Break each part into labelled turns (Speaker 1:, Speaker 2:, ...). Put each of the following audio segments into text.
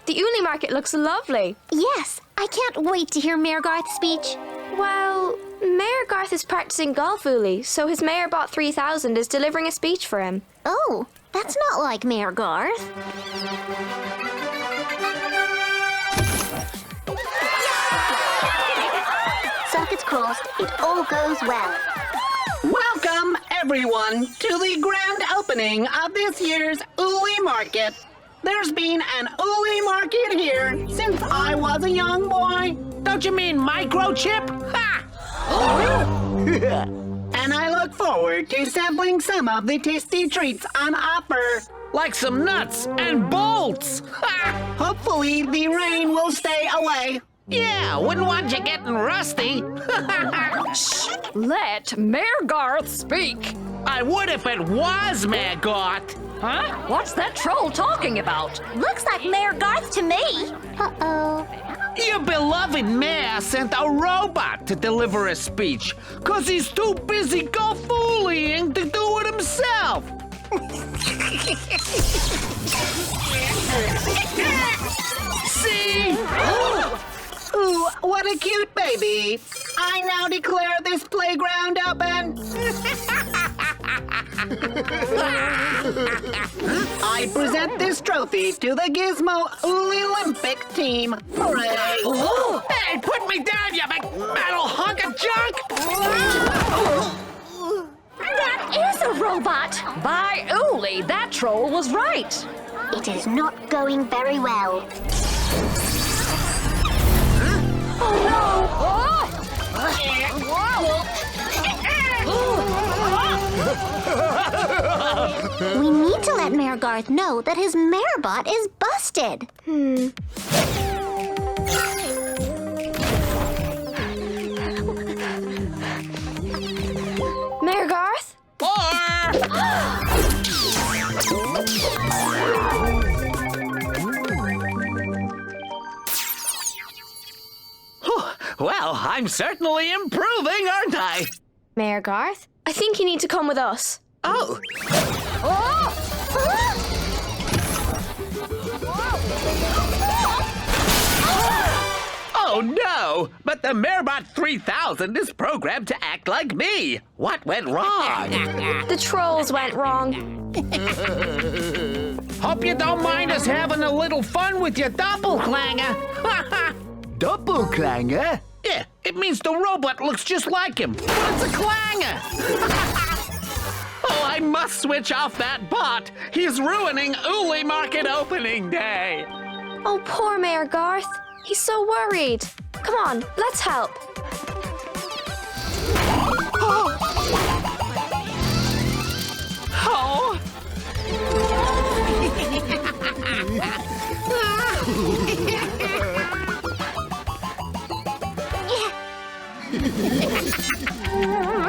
Speaker 1: The Uli market looks lovely.
Speaker 2: Yes, I can't wait to hear Mayor Garth's speech.
Speaker 1: Well, Mayor Garth is practicing golf Uli, so his Mayor Bot 3000 is delivering a speech for him.
Speaker 2: Oh, that's not like Mayor Garth. Circuits crossed, it all goes well.
Speaker 3: Welcome, everyone, to the grand opening of this year's Uli Market. There's been an Uli Market here since I was a young boy.
Speaker 4: Don't you mean microchip? Ha!
Speaker 3: And I look forward to sampling some of the tasty treats on offer.
Speaker 4: Like some nuts and bolts. Ha!
Speaker 3: Hopefully, the rain will stay away.
Speaker 4: Yeah, wouldn't want you getting rusty.
Speaker 5: Shh! Let Mayor Garth speak.
Speaker 4: I would if it was Mayor Garth.
Speaker 5: Huh? What's that troll talking about?
Speaker 2: Looks like Mayor Garth to me. Uh-oh.
Speaker 4: Your beloved mayor sent a robot to deliver a speech, 'cause he's too busy golf-fooling to do it himself. See?
Speaker 3: Ooh, what a cute baby. I now declare this playground open. I present this trophy to the Gizmo Uli Olympic team. Hooray!
Speaker 4: Oh. Hey, put me down, you big metal hunk of junk!
Speaker 2: That is a robot.
Speaker 5: By Uli, that troll was right.
Speaker 2: It is not going very well.
Speaker 5: Oh no!
Speaker 2: We need to let Mayor Garth know that his Mayor Bot is busted.
Speaker 1: Mayor Garth?
Speaker 4: Well, I'm certainly improving, aren't I?
Speaker 1: Mayor Garth? I think you need to come with us.
Speaker 4: Oh. Oh no! But the Mayorbot 3000 is programmed to act like me. What went wrong?
Speaker 1: The trolls went wrong.
Speaker 4: Hope you don't mind us having a little fun with your doppelganger.
Speaker 6: Doppelganger?
Speaker 4: Yeah, it means the robot looks just like him, but it's a clanger. Oh, I must switch off that bot. He's ruining Uli Market opening day.
Speaker 1: Oh, poor Mayor Garth. He's so worried. Come on, let's help.
Speaker 4: Oh.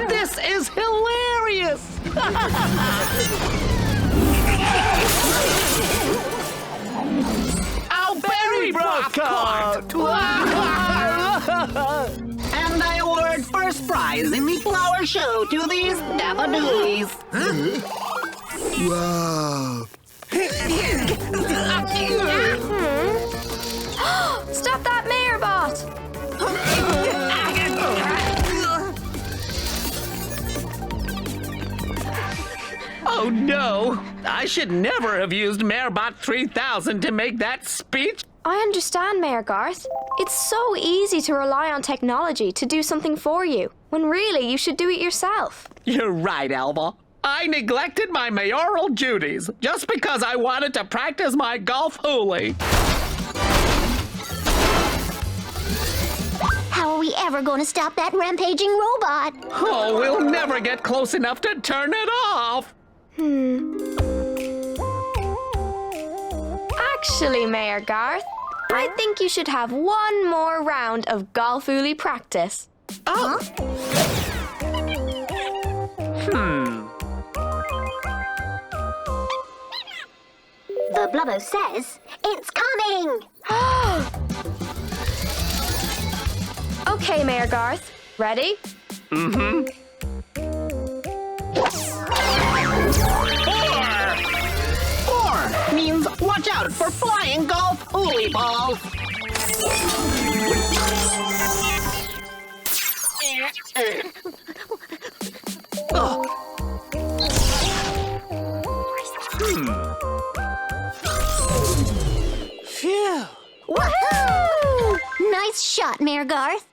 Speaker 4: This is hilarious. Our berry popcorn.
Speaker 3: And I award first prize in the flower show to these daffodils.
Speaker 6: Wow.
Speaker 1: Stop that Mayor Bot!
Speaker 4: Oh no! I should never have used Mayorbot 3000 to make that speech.
Speaker 1: I understand, Mayor Garth. It's so easy to rely on technology to do something for you, when really you should do it yourself.
Speaker 4: You're right, Alva. I neglected my mayoral duties just because I wanted to practice my golf Uli.
Speaker 2: How are we ever going to stop that rampaging robot?
Speaker 4: Oh, we'll never get close enough to turn it off.
Speaker 1: Actually, Mayor Garth, I think you should have one more round of golf Uli practice.
Speaker 4: Oh.
Speaker 2: The blubber says it's coming.
Speaker 1: Okay, Mayor Garth. Ready?
Speaker 4: Mm-hmm. 4 means 1
Speaker 3: Watch out for flying golf ooly balls.
Speaker 2: Woohoo! Nice shot, Mayor Garth.